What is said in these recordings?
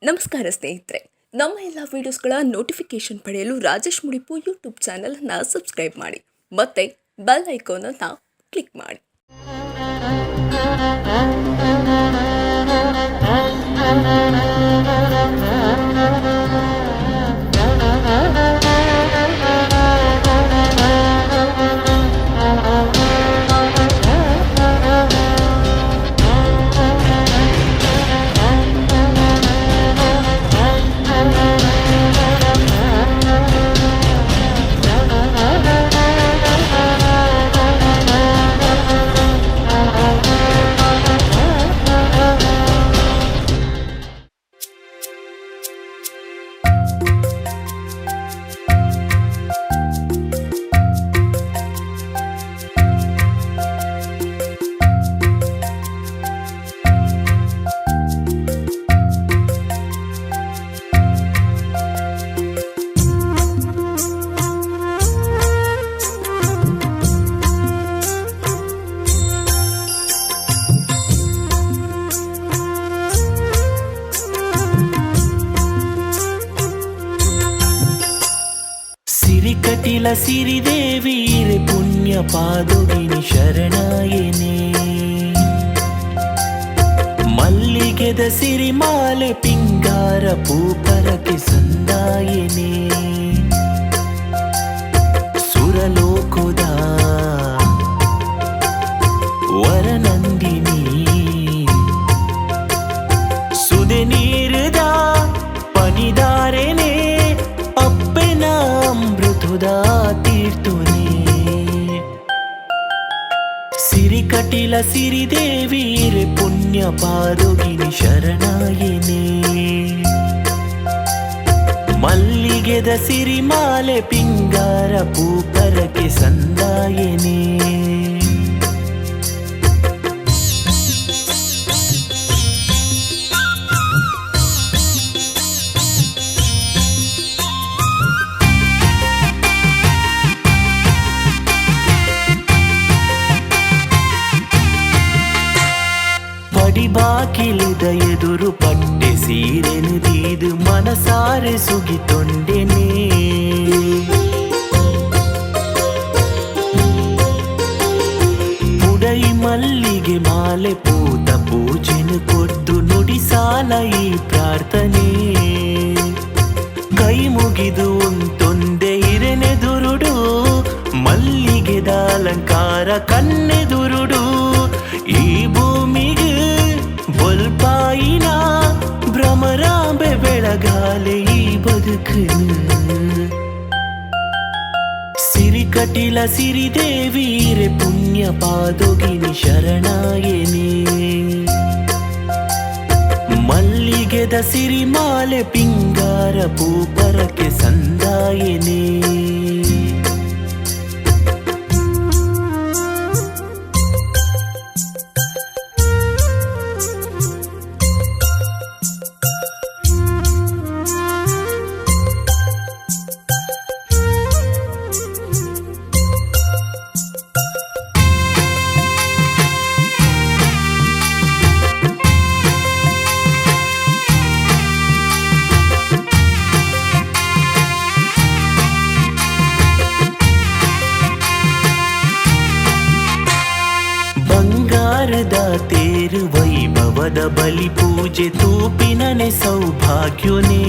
ನಮಸ್ಕಾರ ಸ್ನೇಹಿತರೆ, ನಮ್ಮ ಎಲ್ಲ ವಿಡಿಯೋಸ್ಗಳ ನೋಟಿಫಿಕೇಶನ್ ಪಡೆಯಲು ರಾಜೇಶ್ ಮುಡಿಪು ಯೂಟ್ಯೂಬ್ ಚಾನಲ್ನ ಸಬ್ಸ್ಕ್ರೈಬ್ ಮಾಡಿ ಮತ್ತು ಬೆಲ್ ಐಕಾನನ್ನು ಕ್ಲಿಕ್ ಮಾಡಿ. ಕಟಿಲ ಸಿರಿದೇವೀರೆ ಪುಣ್ಯ ಪಾದುಗಿನಿ ಶರಣಾಯನೆ ಮಲ್ಲಿಗೆದ ಸಿರಿಮಾಲೆ ಪಿಂಗಾರ ಪೂಪರಕ್ಕೆ ಸಂದಾಯನೆ ಸುರಲೋಕದ ವರನಂದಿನಿ ಸುದೆ ನೀರದ ಪನಿದಾರೆನೆ ಅಪ್ಪೆನ ಅಮೃತದ ತೀರ್ಥನೆ ಸಿರಿ ಕಟಿಲ ಸಿರಿದೇವೀರೆ ಪುಣ್ಯ ಪಾದುಗಿನಿ ಶರಣಾಯನೆ ಮಲ್ಲಿಗೆದ ಸಿರಿಮಾಲೆ ಪಿಂಗಾರ ಪೂಪರಕ್ಕೆ ಸಂದಾಯನೆ ಬಾಕಿಲಿದ ಎದುರು ಪಟ್ಟೆ ಸೀರೆನುದಿದು ಮನಸಾರೆ ಸುಗಿತೊಂಡೆನೆ ಪುಡೈ ಮಲ್ಲಿಗೆ ಮಾಲೆ ಪೂತ ಪೂಜೆನು ಕೊದ್ದು ನುಡಿಸಾಲ ಈ ಪ್ರಾರ್ಥನೆ ಕೈ ಮುಗಿದು ಒಂದೊಂದೆ ಹಿರೆನೆದುರುಡು ಮಲ್ಲಿಗೆದ ಅಲಂಕಾರ ಕಣ್ಣೆದುರುಡು ಈ ಭೂಮಿಗೆ ಬೊಲ್ಪಾಯಿನ ಭ್ರಮರಾಂಬೆ ಬೆಳಗಾಲೆ ಈ ಬದುಕನು ಸಿರಿ ಕಟಿಲ ಸಿರಿದೇವೀರೆ ಪುಣ್ಯ ಪಾದುಗಿನಿ ಶರಣಾಯನೆ ಮಲ್ಲಿಗೆದ ಸಿರಿಮಾಲೆ ಪಿಂಗಾರ ಪೂಪರಕ್ಕೆ ಸಂದಾಯನೆ ತೇರು ವೈಭವದ ಬಲಿ ಪೂಜೆ ತೂಪಿನನೆ ಸೌಭಾಗ್ಯನೇ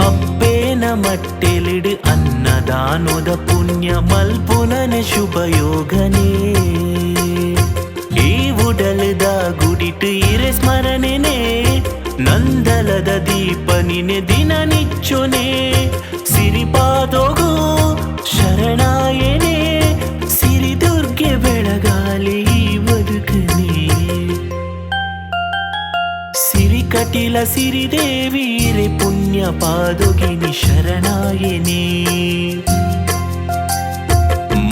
ಅಪ್ಪೇನ ಮಟ್ಟೆಲಿಡು ಅನ್ನದಾನೋದ ಪುಣ್ಯ ಮಲ್ಪುನನೆ ಶುಭಯೋಗನೇ ಈ ಉಡಲದ ಗುಡಿಟು ಇರೆ ಸ್ಮರಣೆನೆ ನಂದಲದ ದೀಪನಿನೆ ದಿನ ನಿಚ್ಚೊನೆ ಸಿರಿಪಾದೋಗು ಶರಣಾಯನೆ ಸಿರಿದುರ್ಗೆ ಬೆಳಗಾಲೆ ಈ ಬದುಕನೆ ಸಿರಿ ಕಟಿಲ ಸಿರಿದೇವೀರೆ ಪುಣ್ಯ ಪಾದುಗಿನಿ ಶರಣಾಯನೆ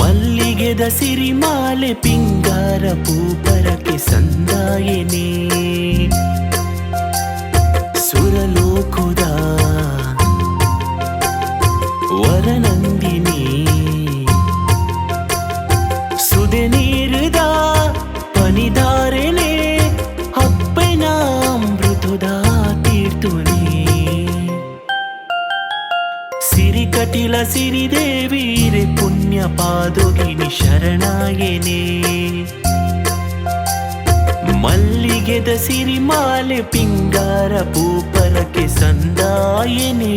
ಮಲ್ಲಿಗೆದ ಸಿರಿಮಾಲೆ ಪಿಂಗಾರ ಪೂಪರಕ್ಕೆ ಸಂದಾಯನೆ ಸುರಲೋಕದ ವರನಂದಿನಿ ಸುದೆ ನೀರದ ಪನಿದ ಸಿರಿಕಟಿಲ ಸಿರಿದೇವೀರೆ ಪುಣ್ಯ ಪಾದೋಗಿನಿ ಶರಣಾಯನೆ ಮಲ್ಲಿಗೆದ ಸಿರಿಮಾಲೆ ಪಿಂಗಾರ ಪೂಪರಕ್ಕೆ ಸಂದಾಯನೆ